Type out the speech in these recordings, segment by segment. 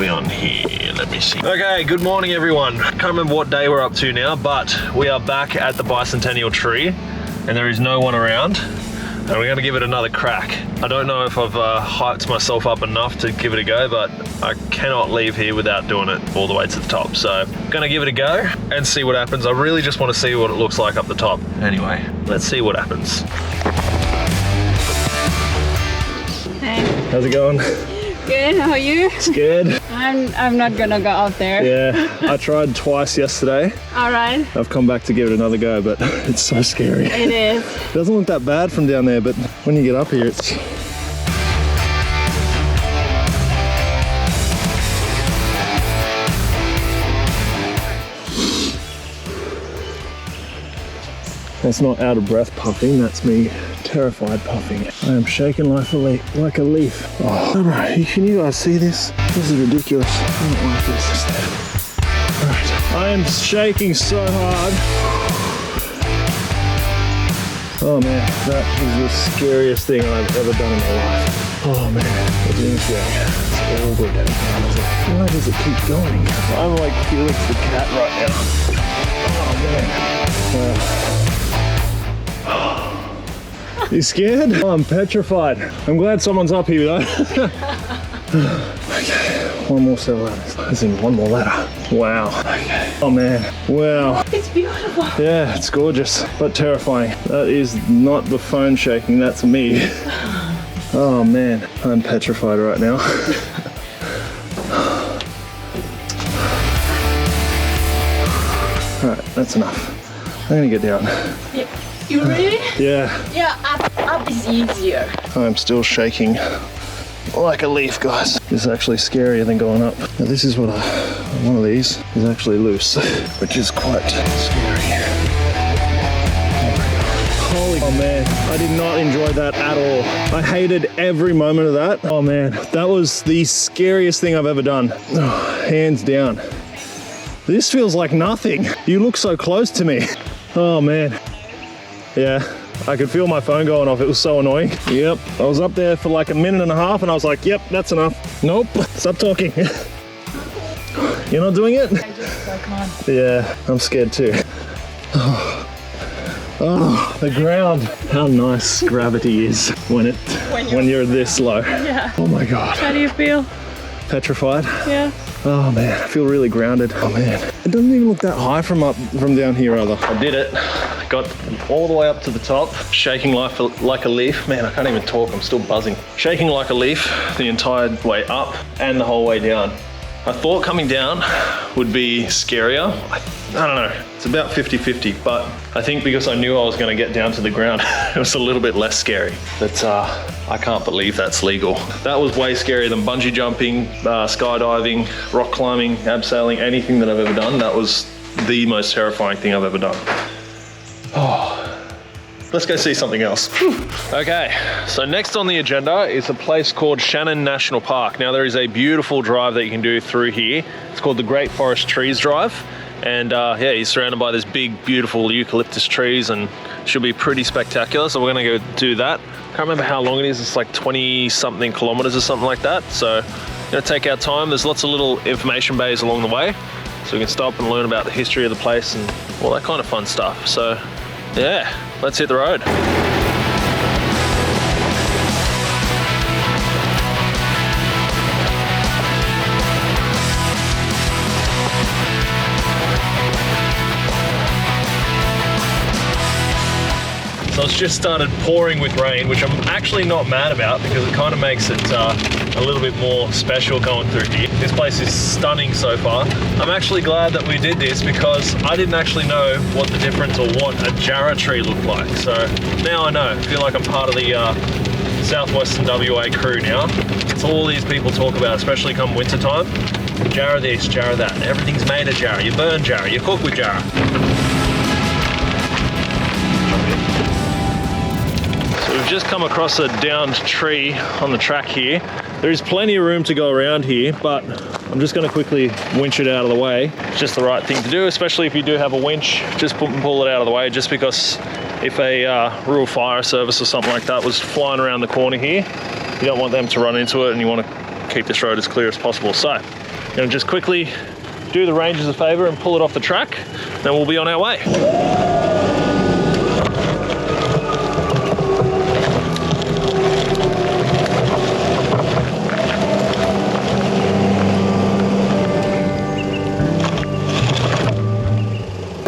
we on here? Let me see. Okay, good morning everyone. Can't remember what day we're up to now, but we are back at the bicentennial tree and there is no one around. And we're gonna give it another crack. I don't know if I've hyped myself up enough to give it a go, but I cannot leave here without doing it all the way to the top. So I'm gonna give it a go and see what happens. I really just wanna see what it looks like up the top. Anyway, let's see what happens. Hey. How's it going? Good, how are you? Scared? I'm not gonna go out there. Yeah, I tried twice yesterday. All right. I've come back to give it another go, but it's so scary. It is. It doesn't look that bad from down there, but when you get up here, it's... That's not out of breath puffing, that's me terrified puffing. I am shaking like a leaf. Oh, can you guys see this? This is ridiculous. I don't like this. Right. I am shaking so hard. Oh man, that is the scariest thing I've ever done in my life. Oh man, it is scary. It's all good. Why does it keep going? I'm like Felix the cat right now. Oh man. You scared? Oh, I'm petrified. I'm glad someone's up here though. Okay, one more set of ladders. As in one more ladder. Wow. Okay. Oh man. Wow. It's beautiful. Yeah, it's gorgeous, but terrifying. That is not the phone shaking, that's me. Oh man, I'm petrified right now. Alright, that's enough. I'm gonna get down. Yeah. You ready? Yeah. Yeah, up is easier. I'm still shaking like a leaf, guys. This is actually scarier than going up. Now this is what one of these is actually loose, which is quite scary. Holy, oh man, I did not enjoy that at all. I hated every moment of that. Oh man, that was the scariest thing I've ever done. Oh, hands down. This feels like nothing. You look so close to me. Oh man. Yeah, I could feel my phone going off. It was so annoying. Yep, I was up there for like a minute and a half and I was like, yep, that's enough. Nope, stop talking. You're not doing it? I can't. Yeah, I'm scared too. Oh, the ground. How nice gravity is when you're this low. Yeah. Oh my God. How do you feel? Petrified? Yeah. Oh man, I feel really grounded. Oh man, it doesn't even look that high from down here either. I did it. Got all the way up to the top, shaking like a leaf. Man, I can't even talk, I'm still buzzing. Shaking like a leaf the entire way up and the whole way down. I thought coming down would be scarier. I don't know, it's about 50-50, but I think because I knew I was gonna get down to the ground, it was a little bit less scary. But I can't believe that's legal. That was way scarier than bungee jumping, skydiving, rock climbing, abseiling, anything that I've ever done. That was the most terrifying thing I've ever done. Oh. Let's go see something else. Okay, so next on the agenda is a place called Shannon National Park. Now there is a beautiful drive that you can do through here. It's called the Great Forest Trees Drive. And yeah, you're surrounded by this big, beautiful eucalyptus trees and should be pretty spectacular. So we're gonna go do that. Can't remember how long it is. It's like 20 something kilometers or something like that. So we're gonna take our time. There's lots of little information bays along the way. So we can stop and learn about the history of the place and all that kind of fun stuff. So yeah, let's hit the road. So it's just started pouring with rain, which I'm actually not mad about because it kind of makes it a little bit more special going through here. This place is stunning so far. I'm actually glad that we did this because I didn't actually know what the difference or what a jarrah tree looked like. So now I know. I feel like I'm part of the Southwestern WA crew now. It's all these people talk about, especially come winter time. Jarrah this, jarrah that. Everything's made of jarrah. You burn jarrah, you cook with jarrah. We've just come across a downed tree on the track here. There is plenty of room to go around here, but I'm just going to quickly winch it out of the way. It's just the right thing to do, especially if you do have a winch. Just pull it out of the way, just because if a rural fire service or something like that was flying around the corner here, you don't want them to run into it and you want to keep this road as clear as possible. So Gonna just quickly do the Rangers a favor and pull it off the track, then we'll be on our way.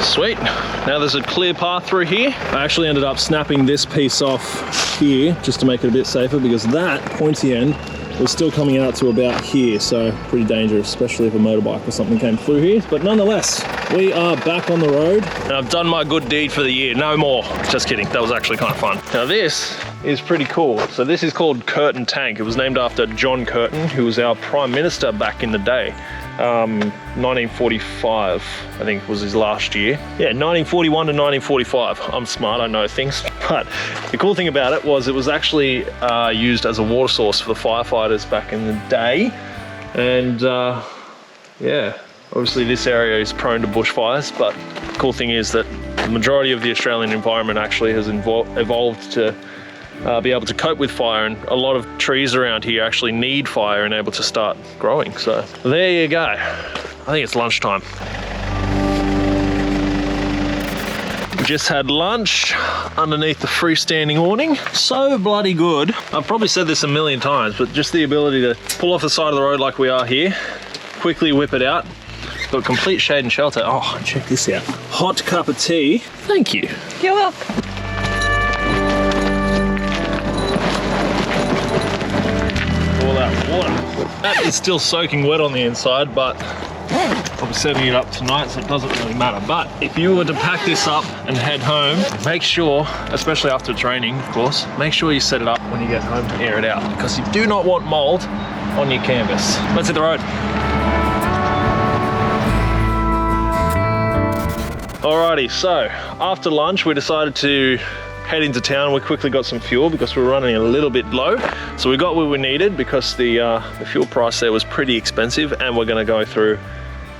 Sweet, now there's a clear path through here. I actually ended up snapping this piece off here just to make it a bit safer, because that pointy end was still coming out to about here, so pretty dangerous, especially if a motorbike or something came through here. But nonetheless, we are back on the road. And I've done my good deed for the year, no more. Just kidding, that was actually kind of fun. Now this is pretty cool. So this is called Curtin Tank. It was named after John Curtin, who was our Prime Minister back in the day. 1945, I think was his last year. Yeah, 1941 to 1945. I'm smart, I know things. But the cool thing about it was actually used as a water source for the firefighters back in the day. And yeah, obviously this area is prone to bushfires, but the cool thing is that the majority of the Australian environment actually has evolved to be able to cope with fire, and a lot of trees around here actually need fire and able to start growing. So there you go. I think it's lunchtime. Just had lunch underneath the freestanding awning. So bloody good. I've probably said this a million times, but just the ability to pull off the side of the road like we are here, quickly whip it out, got complete shade and shelter. Oh, check this out. Hot cup of tea. Thank you. You're welcome. Water. That is still soaking wet on the inside, but I'll be setting it up tonight, so it doesn't really matter. But if you were to pack this up and head home, make sure, especially after it's raining, of course, make sure you set it up when you get home to air it out, because you do not want mold on your canvas. Let's hit the road. Alrighty, so after lunch we decided to head into town. We quickly got some fuel because we were running a little bit low. So we got what we needed because the fuel price there was pretty expensive, and we're gonna go through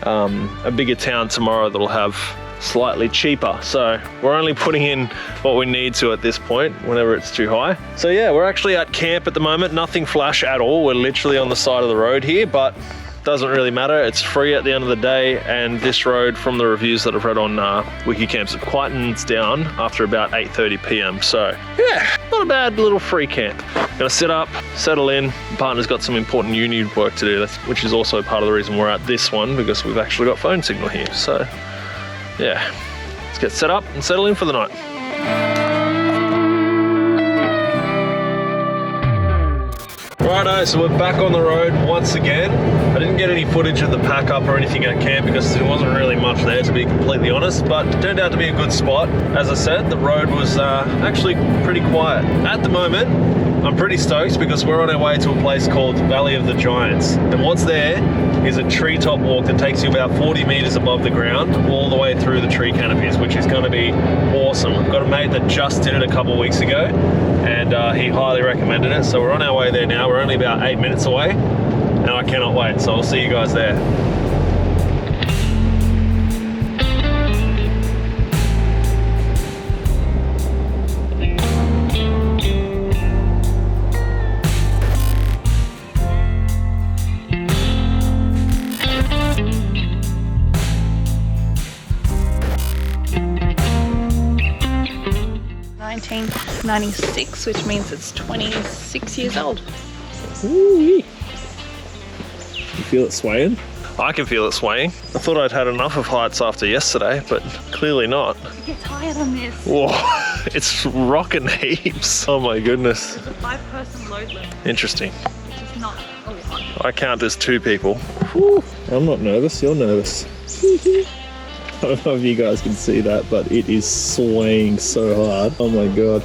a bigger town tomorrow that'll have slightly cheaper. So we're only putting in what we need to at this point whenever it's too high. So yeah, we're actually at camp at the moment, nothing flash at all. We're literally on the side of the road here, but doesn't really matter. It's free at the end of the day, and this road, from the reviews that I've read on Wikicamps, it quietens down after about 8:30 p.m. So yeah, not a bad little free camp. Gonna sit up, settle in. My partner's got some important uni work to do, which is also part of the reason we're at this one, because we've actually got phone signal here. So yeah, let's get set up and settle in for the night. Righto, so we're back on the road once again. I didn't get any footage of the pack up or anything at camp because there wasn't really much there, to be completely honest, but it turned out to be a good spot. As I said, the road was actually pretty quiet. At the moment, I'm pretty stoked because we're on our way to a place called Valley of the Giants. And what's there is a treetop walk that takes you about 40 meters above the ground, all the way through the tree canopies, which is going to be awesome. I've got a mate that just did it a couple of weeks ago, and he highly recommended it. So we're on our way there now. We're only about 8 minutes away, and I cannot wait. So I'll see you guys there. '96, which means it's 26 years old. Ooh-wee. You feel it swaying? I can feel it swaying. I thought I'd had enough of heights after yesterday, but clearly not. You get tired on this. Whoa, it's rocking heaps. Oh my goodness. It's a 5-person load limit. Interesting. Which is not a lot. I count as 2 people. Whew. I'm not nervous, you're nervous. I don't know if you guys can see that, but it is swaying so hard. Oh my God.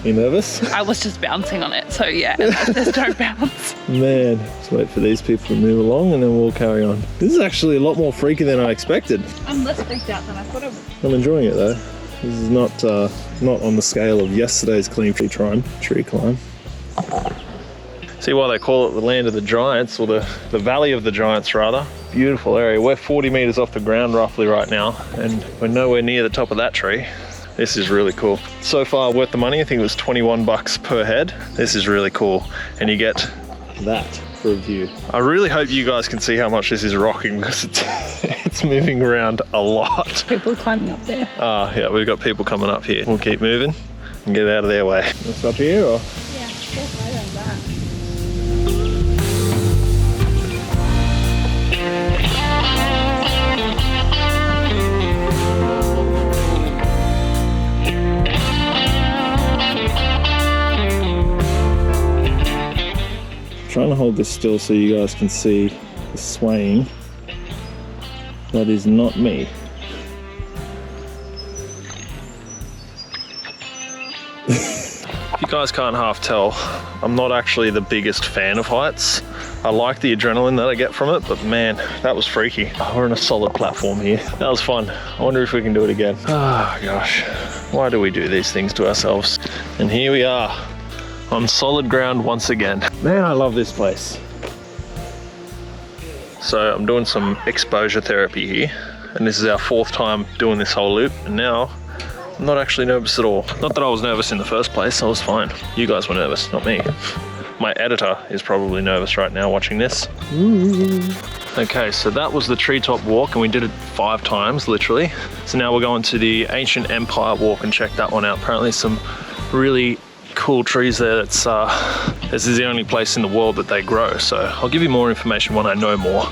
You nervous? I was just bouncing on it, so yeah, there's no bounce. Man, let's wait for these people to move along and then we'll carry on. This is actually a lot more freaky than I expected. I'm less freaked out than I thought I would. I'm enjoying it though. This is not on the scale of yesterday's tree climb. See why they call it the land of the giants, or the valley of the giants rather. Beautiful area. We're 40 meters off the ground roughly right now, and we're nowhere near the top of that tree. This is really cool. So far worth the money. I think it was 21 bucks per head. This is really cool. And you get that. for a view. I really hope you guys can see how much this is rocking because it's moving around a lot. People are climbing up there. Yeah, we've got people coming up here. We'll keep moving and get out of their way. It's up here or? Yeah, just right on that. Trying to hold this still so you guys can see the swaying. That is not me. If you guys can't half tell, I'm not actually the biggest fan of heights. I like the adrenaline that I get from it, but man, that was freaky. We're on a solid platform here. That was fun. I wonder if we can do it again. Oh gosh, why do we do these things to ourselves? And here we are, on solid ground once again. Man, I love this place. So I'm doing some exposure therapy here, and this is our 4th time doing this whole loop, and now I'm not actually nervous at all. Not that I was nervous in the first place, I was fine. You guys were nervous, not me. My editor is probably nervous right now watching this. Okay, so that was the treetop walk, and we did it 5 times, literally. So now we're going to the Ancient Empire walk and check that one out. Apparently some really cool trees there. This is the only place in the world that they grow, so I'll give you more information when I know more.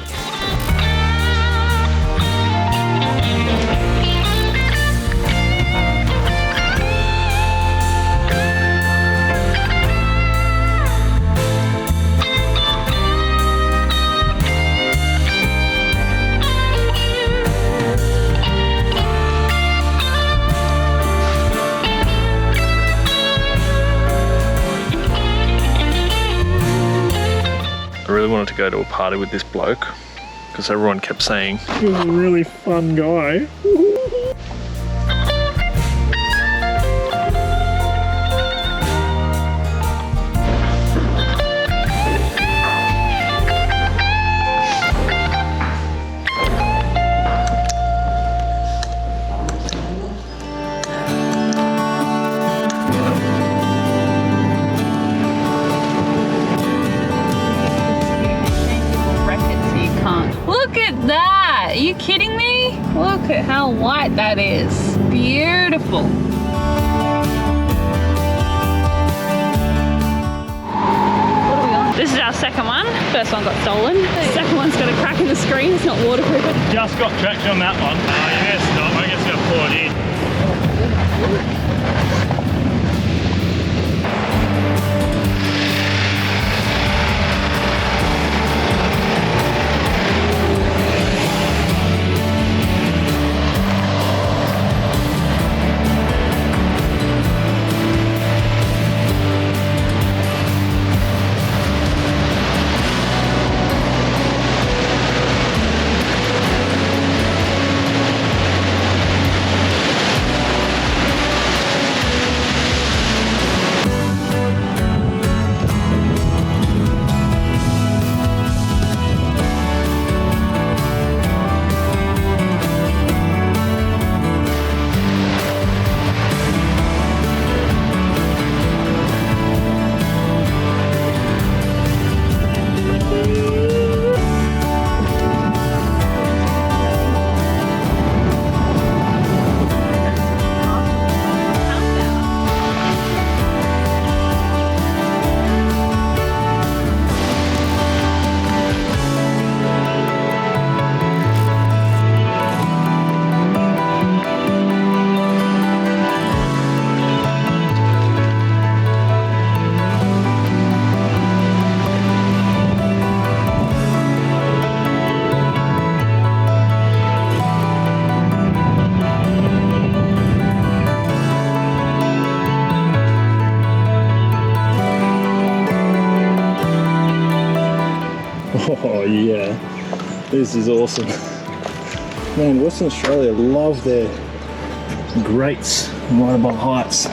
I really wanted to go to a party with this bloke because everyone kept saying he was a really fun guy. Are you kidding me? Look at how white that is. Beautiful. What are we on? This is our second one. First one got stolen. Second one's got a crack in the screen. It's not waterproof. Just got traction on that one. Yeah, stop. I guess I'll pour it in. Oh yeah, this is awesome. Man, Western Australia love their grates right above heights.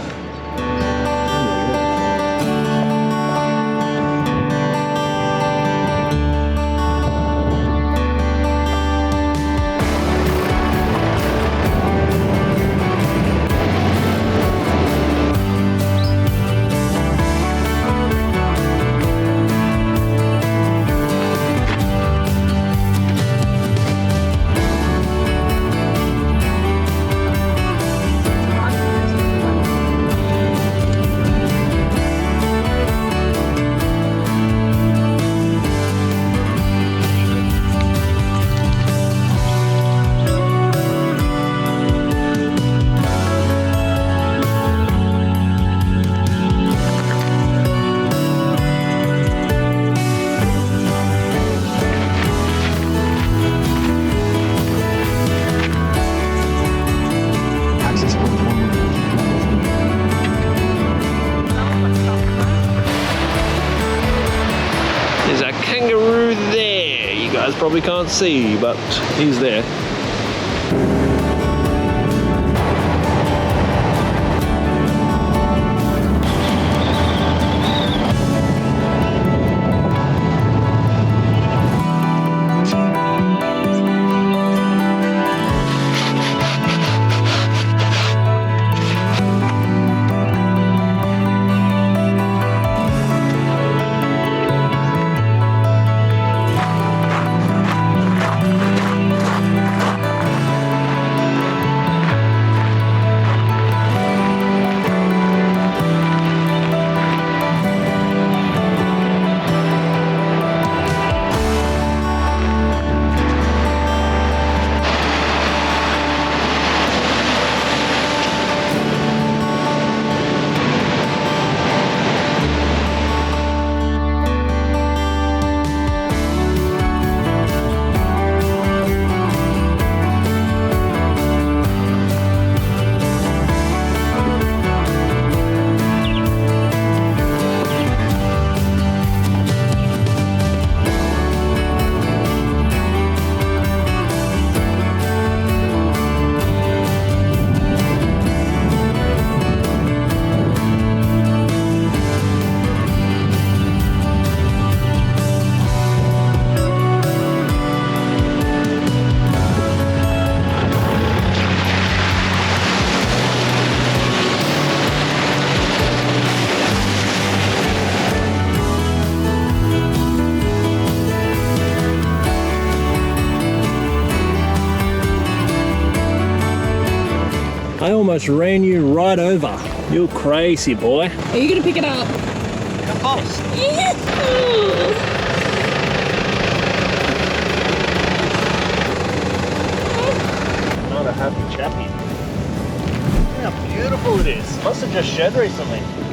kangaroo there. You guys probably can't see, but he's there. I almost ran you right over. You're crazy, boy. Are you gonna pick it up? Of course. Yes. Not a happy chappy. Look how beautiful it is. Must have just shed recently.